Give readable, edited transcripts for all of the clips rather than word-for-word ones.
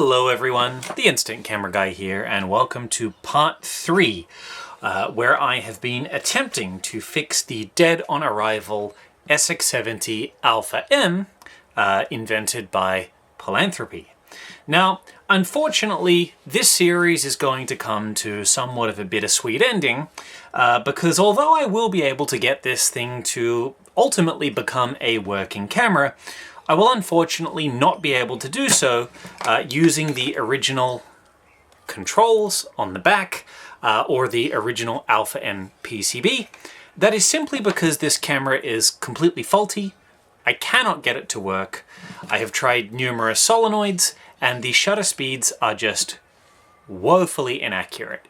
Hello everyone, the Instant Camera Guy here, and welcome to part 3, where I have been attempting to fix the dead-on-arrival SX-70 Alpha M, invented by Polanthropy. Now, unfortunately, this series is going to come to somewhat of a bittersweet ending, because although I will be able to get this thing to ultimately become a working camera, I will unfortunately not be able to do so using the original controls on the back or the original Alpha M PCB. That is simply because this camera is completely faulty. I cannot get it to work. I have tried numerous solenoids and the shutter speeds are just woefully inaccurate.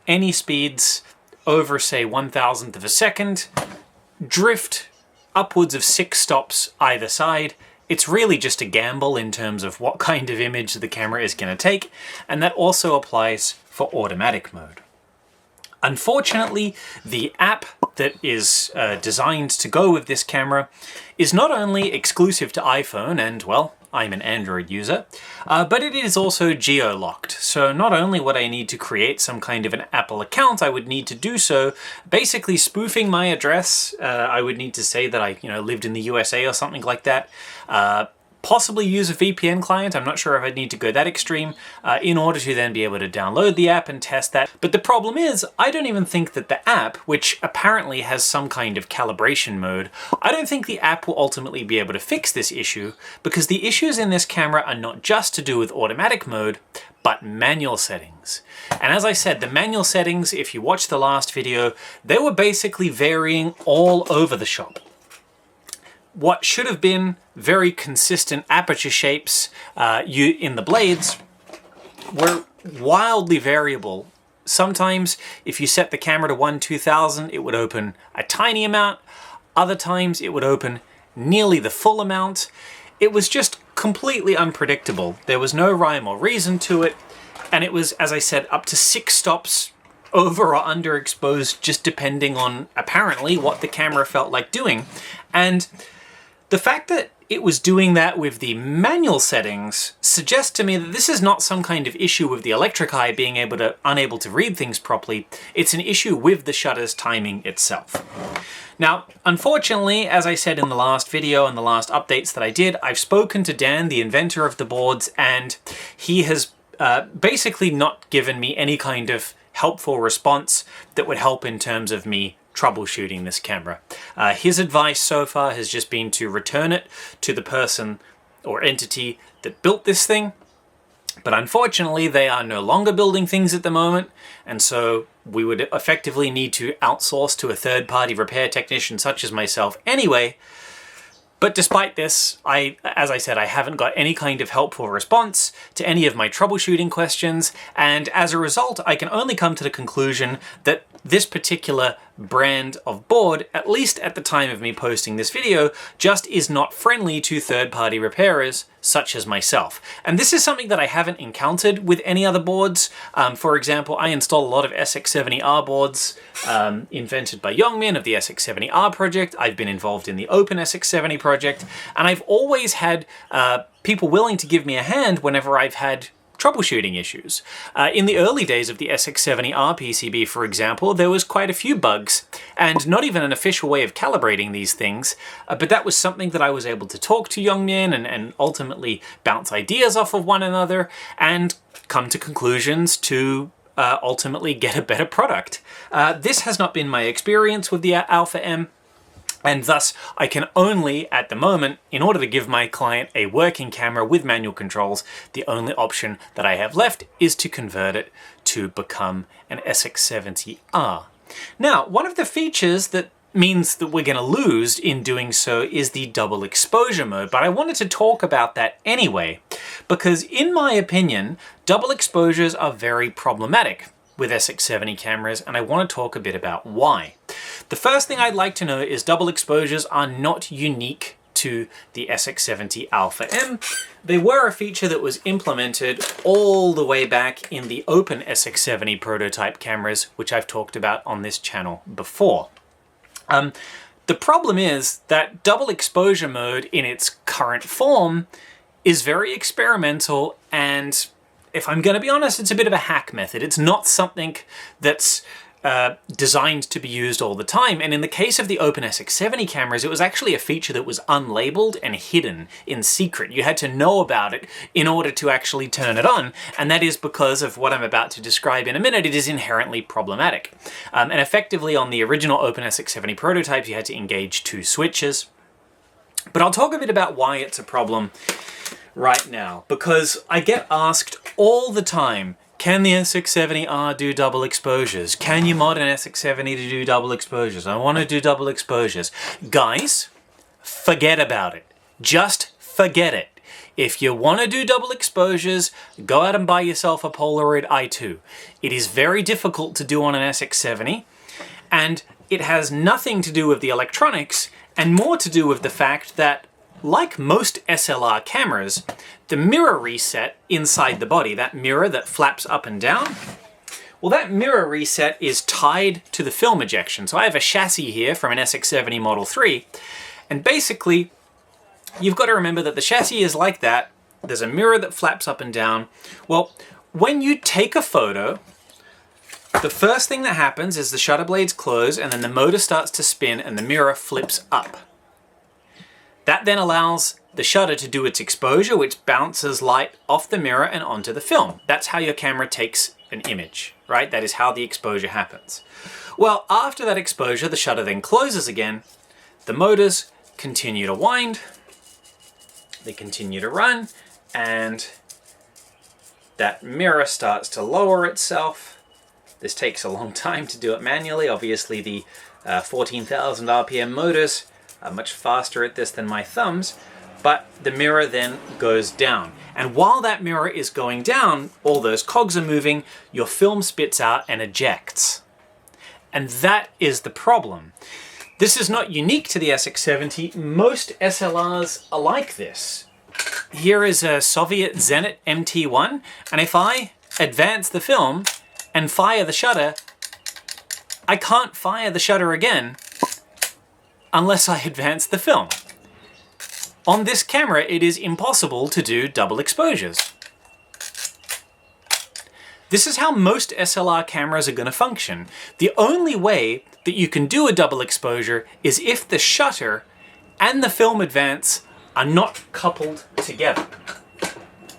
Any speeds over, say, 1,000th of a second drift upwards of 6 stops either side. It's really just a gamble in terms of what kind of image the camera is going to take, and that also applies for automatic mode. Unfortunately, the app that is designed to go with this camera is not only exclusive to iPhone, and well, I'm an Android user, but it is also geo-locked. So not only would I need to create some kind of an Apple account, I would need to do so basically spoofing my address. I would need to say that I lived in the USA or something like that. Possibly use a VPN client, I'm not sure if I'd need to go that extreme, in order to then be able to download the app and test that. But the problem is, I don't even think that the app, which apparently has some kind of calibration mode, I don't think the app will ultimately be able to fix this issue, because the issues in this camera are not just to do with automatic mode, but manual settings. And as I said, the manual settings, if you watch the last video, they were basically varying all over the shop. What should have been very consistent aperture shapes in the blades were wildly variable. Sometimes, if you set the camera to 1/2000, it would open a tiny amount. Other times, it would open nearly the full amount. It was just completely unpredictable. There was no rhyme or reason to it, and it was, as I said, up to 6 stops over or underexposed, just depending on, apparently, what the camera felt like doing. And the fact that it was doing that with the manual settings suggests to me that this is not some kind of issue with the electric eye being unable to read things properly. It's an issue with the shutter's timing itself. Now, unfortunately, as I said in the last video and the last updates that I did, I've spoken to Dan, the inventor of the boards, and he has basically not given me any kind of helpful response that would help in terms of me troubleshooting this camera. His advice so far has just been to return it to the person or entity that built this thing, but unfortunately they are no longer building things at the moment, and so we would effectively need to outsource to a third-party repair technician such as myself anyway. But despite this, as I said, I haven't got any kind of helpful response to any of my troubleshooting questions, and as a result, I can only come to the conclusion that this particular brand of board, at least at the time of me posting this video, just is not friendly to third-party repairers such as myself. And this is something that I haven't encountered with any other boards. For example, I install a lot of SX-70R boards invented by Youngmin of the SX-70R project. I've been involved in the Open SX-70 project, and I've always had people willing to give me a hand whenever I've had troubleshooting issues. In the early days of the SX-70R PCB, for example, there was quite a few bugs, and not even an official way of calibrating these things, but that was something that I was able to talk to Youngmin and ultimately bounce ideas off of one another and come to conclusions to ultimately get a better product. This has not been my experience with the Alpha M, and thus I can only, at the moment, in order to give my client a working camera with manual controls, the only option that I have left is to convert it to become an SX-70R. Now, one of the features that means that we're going to lose in doing so is the double exposure mode, but I wanted to talk about that anyway, because in my opinion, double exposures are very problematic with SX-70 cameras, and I want to talk a bit about why. The first thing I'd like to know is double exposures are not unique to the SX-70 Alpha M. They were a feature that was implemented all the way back in the Open SX-70 prototype cameras, which I've talked about on this channel before. The problem is that double exposure mode in its current form is very experimental, and if I'm going to be honest, it's a bit of a hack method. It's not something that's designed to be used all the time. And in the case of the Open SX-70 cameras, it was actually a feature that was unlabeled and hidden in secret. You had to know about it in order to actually turn it on, and that is because of what I'm about to describe in a minute. It is inherently problematic. And effectively on the original Open SX-70 prototypes, you had to engage 2 switches. But I'll talk a bit about why it's a problem right now, because I get asked all the time, can the SX-70R do double exposures? Can you mod an SX-70 to do double exposures? I want to do double exposures. Guys, forget about it. Just forget it. If you want to do double exposures, go out and buy yourself a Polaroid i2. It is very difficult to do on an SX-70, and it has nothing to do with the electronics and more to do with the fact that, like most SLR cameras, the mirror reset inside the body, that mirror that flaps up and down, well, that mirror reset is tied to the film ejection. So I have a chassis here from an SX-70 Model 3, and basically, you've got to remember that the chassis is like that. There's a mirror that flaps up and down. Well, when you take a photo, the first thing that happens is the shutter blades close, and then the motor starts to spin and the mirror flips up. That then allows the shutter to do its exposure, which bounces light off the mirror and onto the film. That's how your camera takes an image, right? That is how the exposure happens. Well, after that exposure, the shutter then closes again. The motors continue to wind, they continue to run, and that mirror starts to lower itself. This takes a long time to do it manually. Obviously, the 14,000 RPM motors are much faster at this than my thumbs, but the mirror then goes down. And while that mirror is going down, all those cogs are moving, your film spits out and ejects. And that is the problem. This is not unique to the SX-70. Most SLRs are like this. Here is a Soviet Zenit MT1, and if I advance the film and fire the shutter, I can't fire the shutter again unless I advance the film. On this camera, it is impossible to do double exposures. This is how most SLR cameras are going to function. The only way that you can do a double exposure is if the shutter and the film advance are not coupled together.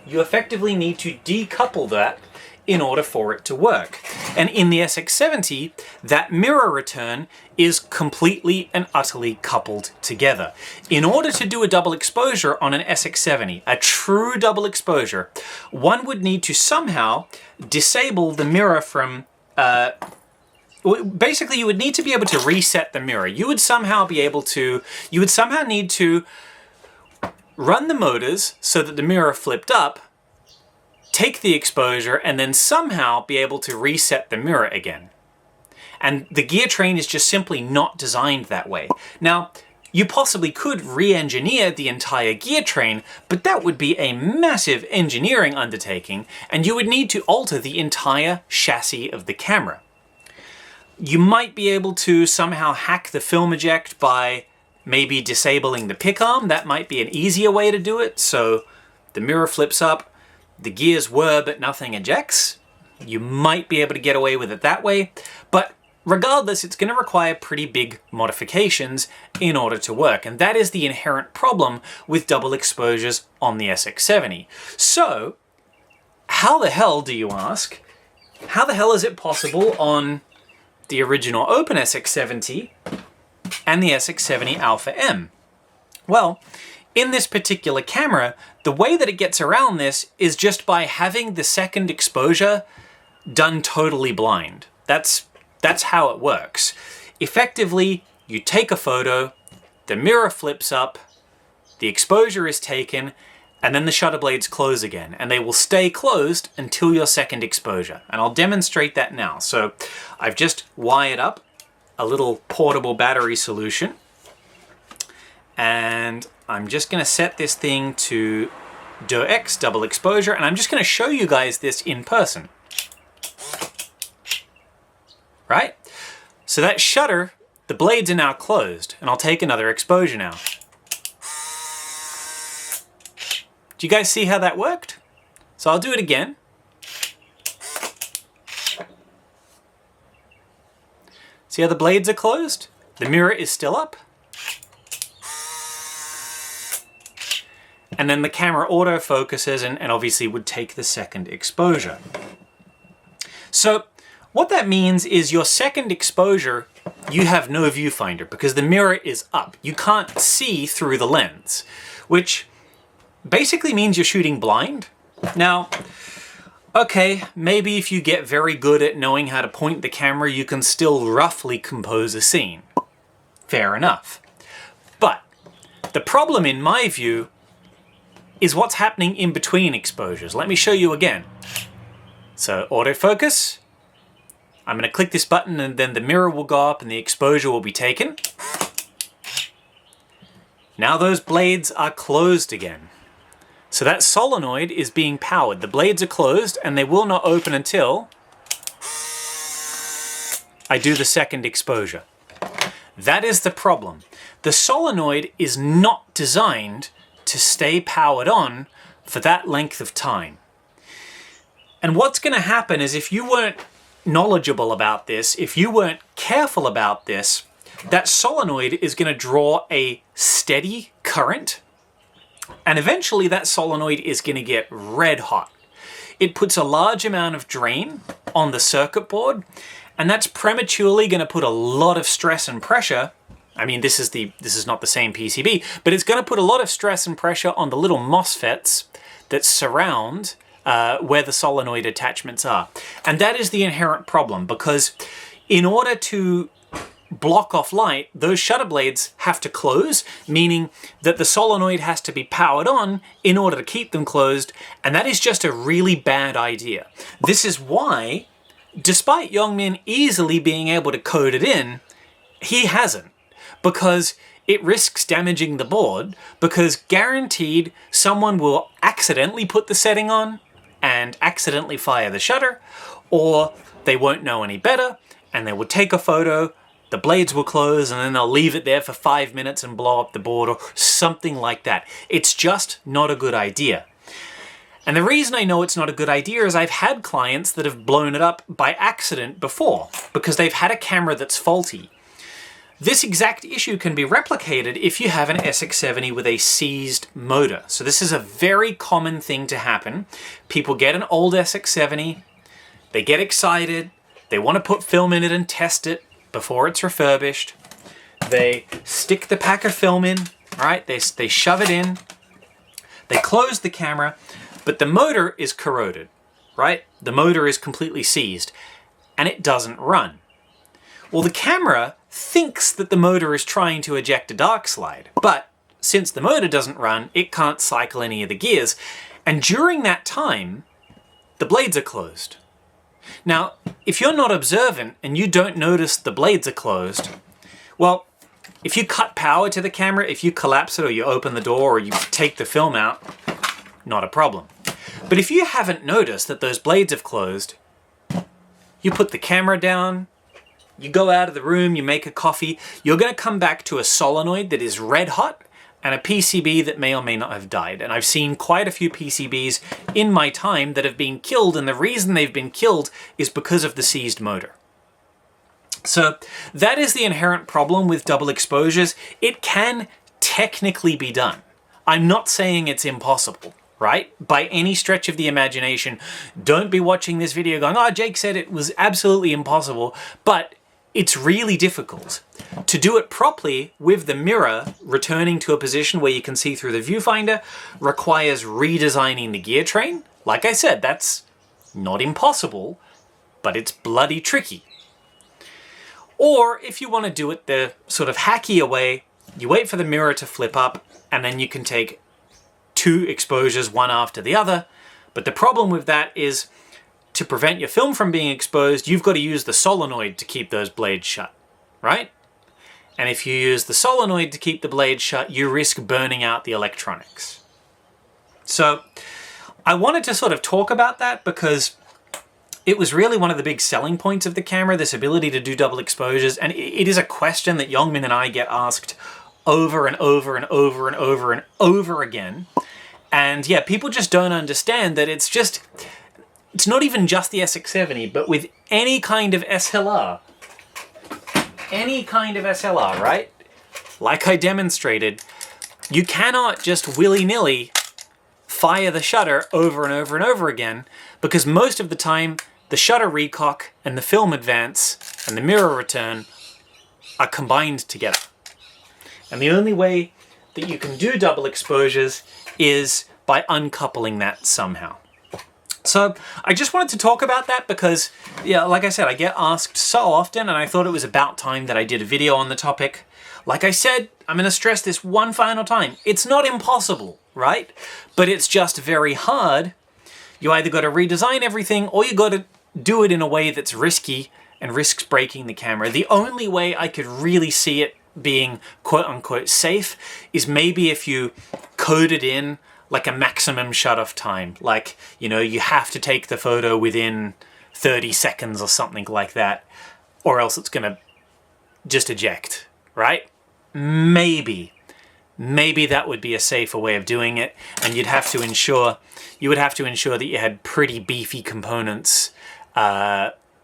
You effectively need to decouple that in order for it to work. And in the SX-70, that mirror return is completely and utterly coupled together. In order to do a double exposure on an SX-70, a true double exposure, one would need to somehow disable the mirror from... basically, you would need to be able to reset the mirror. You would somehow need to run the motors so that the mirror flipped up, take the exposure, and then somehow be able to reset the mirror again. And the gear train is just simply not designed that way. Now, you possibly could re-engineer the entire gear train, but that would be a massive engineering undertaking, and you would need to alter the entire chassis of the camera. You might be able to somehow hack the film eject by maybe disabling the pick arm. That might be an easier way to do it, so the mirror flips up, the gears whir, but nothing ejects. You might be able to get away with it that way, but regardless, it's going to require pretty big modifications in order to work, and that is the inherent problem with double exposures on the SX-70. So, how the hell, do you ask? How the hell is it possible on the original Open SX-70 and the SX-70 Alpha M? Well, in this particular camera, the way that it gets around this is just by having the second exposure done totally blind. That's how it works. Effectively, you take a photo, the mirror flips up, the exposure is taken, and then the shutter blades close again, and they will stay closed until your second exposure. And I'll demonstrate that now. So I've just wired up a little portable battery solution, and I'm just going to set this thing to DOX, double exposure, and I'm just going to show you guys this in person. Right? So that shutter, the blades are now closed, and I'll take another exposure now. Do Do you guys see how that worked? So I'll do it again. See how the blades are closed? The mirror is still up. And then the camera autofocuses and obviously would take the second exposure. So what that means is your second exposure, you have no viewfinder because the mirror is up. You can't see through the lens, which basically means you're shooting blind. Now, okay, maybe if you get very good at knowing how to point the camera, you can still roughly compose a scene. Fair enough. But the problem, in my view, is what's happening in between exposures. Let me show you again. So autofocus. I'm going to click this button and then the mirror will go up and the exposure will be taken. Now those blades are closed again. So that solenoid is being powered. The blades are closed and they will not open until I do the second exposure. That is the problem. The solenoid is not designed to stay powered on for that length of time. And what's going to happen is if you weren't knowledgeable about this, if you weren't careful about this, that solenoid is going to draw a steady current, and eventually that solenoid is going to get red hot. It puts a large amount of drain on the circuit board, and that's prematurely going to put a lot of stress and pressure. I mean, this is not the same PCB, but it's going to put a lot of stress and pressure on the little MOSFETs that surround where the solenoid attachments are. And that is the inherent problem, because in order to block off light, those shutter blades have to close, meaning that the solenoid has to be powered on in order to keep them closed, and that is just a really bad idea. This is why, despite Youngmin easily being able to code it in, he hasn't, because it risks damaging the board, because guaranteed someone will accidentally put the setting on and accidentally fire the shutter, or they won't know any better and they will take a photo, the blades will close, and then they'll leave it there for 5 minutes and blow up the board or something like that. It's just not a good idea. And the reason I know it's not a good idea is I've had clients that have blown it up by accident before because they've had a camera that's faulty. This exact issue can be replicated if you have an SX-70 with a seized motor. So this is a very common thing to happen. People get an old SX-70, they get excited, they want to put film in it and test it before it's refurbished. They stick the pack of film in, right? They shove it in, they close the camera, but the motor is corroded, right? The motor is completely seized and it doesn't run. Well, the camera thinks that the motor is trying to eject a dark slide, but since the motor doesn't run, it can't cycle any of the gears. And during that time, the blades are closed. Now, if you're not observant and you don't notice the blades are closed, well, if you cut power to the camera, if you collapse it or you open the door or you take the film out, not a problem. But if you haven't noticed that those blades have closed, you put the camera down, you go out of the room, you make a coffee, you're going to come back to a solenoid that is red hot and a PCB that may or may not have died. And I've seen quite a few PCBs in my time that have been killed, and the reason they've been killed is because of the seized motor. So that is the inherent problem with double exposures. It can technically be done. I'm not saying it's impossible, right? By any stretch of the imagination. Don't be watching this video going, oh, Jake said it was absolutely impossible, but it's really difficult. To do it properly with the mirror returning to a position where you can see through the viewfinder requires redesigning the gear train. Like I said, that's not impossible, but it's bloody tricky. Or if you want to do it the sort of hackier way, you wait for the mirror to flip up and then you can take 2 exposures, one after the other. But the problem with that is, to prevent your film from being exposed, you've got to use the solenoid to keep those blades shut, right? And if you use the solenoid to keep the blades shut, you risk burning out the electronics. So I wanted to sort of talk about that because it was really one of the big selling points of the camera, this ability to do double exposures. And it is a question that Youngmin and I get asked over and over and over and over and over again. And yeah, people just don't understand that it's not even just the SX-70, but with any kind of SLR, right? Like I demonstrated, you cannot just willy-nilly fire the shutter over and over and over again, because most of the time the shutter recock and the film advance and the mirror return are combined together. And the only way that you can do double exposures is by uncoupling that somehow. So I just wanted to talk about that because, yeah, like I said, I get asked so often, and I thought it was about time that I did a video on the topic. Like I said, I'm going to stress this one final time. It's not impossible, right? But it's just very hard. You either got to redesign everything, or you got to do it in a way that's risky and risks breaking the camera. The only way I could really see it being quote-unquote safe is maybe if you coded in like a maximum shut-off time. Like, you know, you have to take the photo within 30 seconds or something like that, or else it's going to just eject, right? Maybe that would be a safer way of doing it, and you would have to ensure that you had pretty beefy components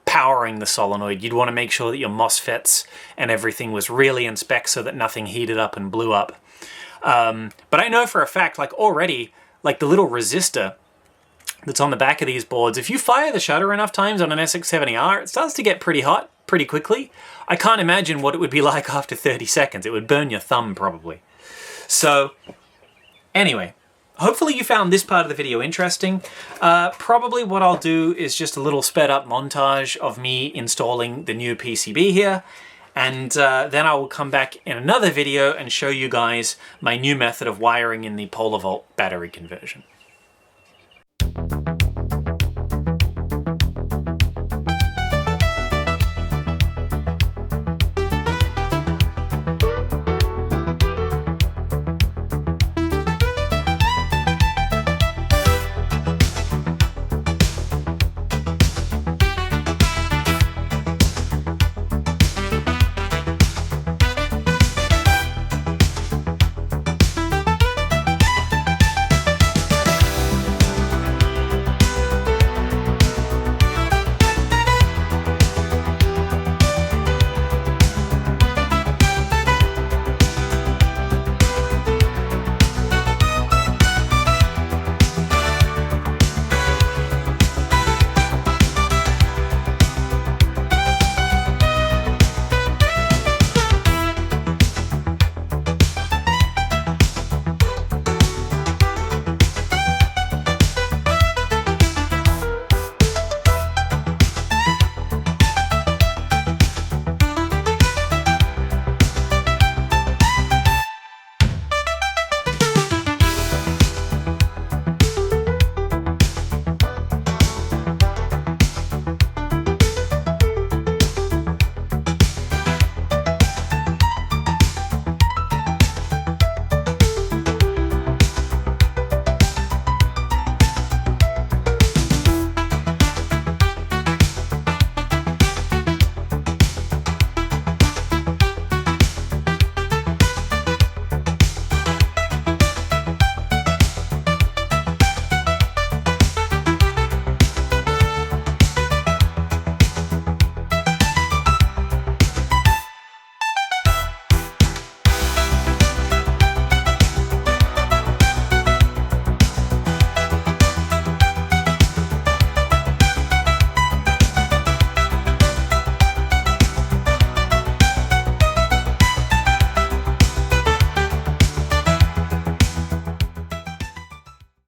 powering the solenoid. You'd want to make sure that your MOSFETs and everything was really in spec so that nothing heated up and blew up. But I know for a fact, like already, like the little resistor that's on the back of these boards, if you fire the shutter enough times on an SX-70R, it starts to get pretty hot pretty quickly. I can't imagine what it would be like after 30 seconds. It would burn your thumb probably. So anyway, hopefully you found this part of the video interesting. Probably what I'll do is just a little sped up montage of me installing the new PCB here. And then I will come back in another video and show you guys my new method of wiring in the polar volt battery conversion.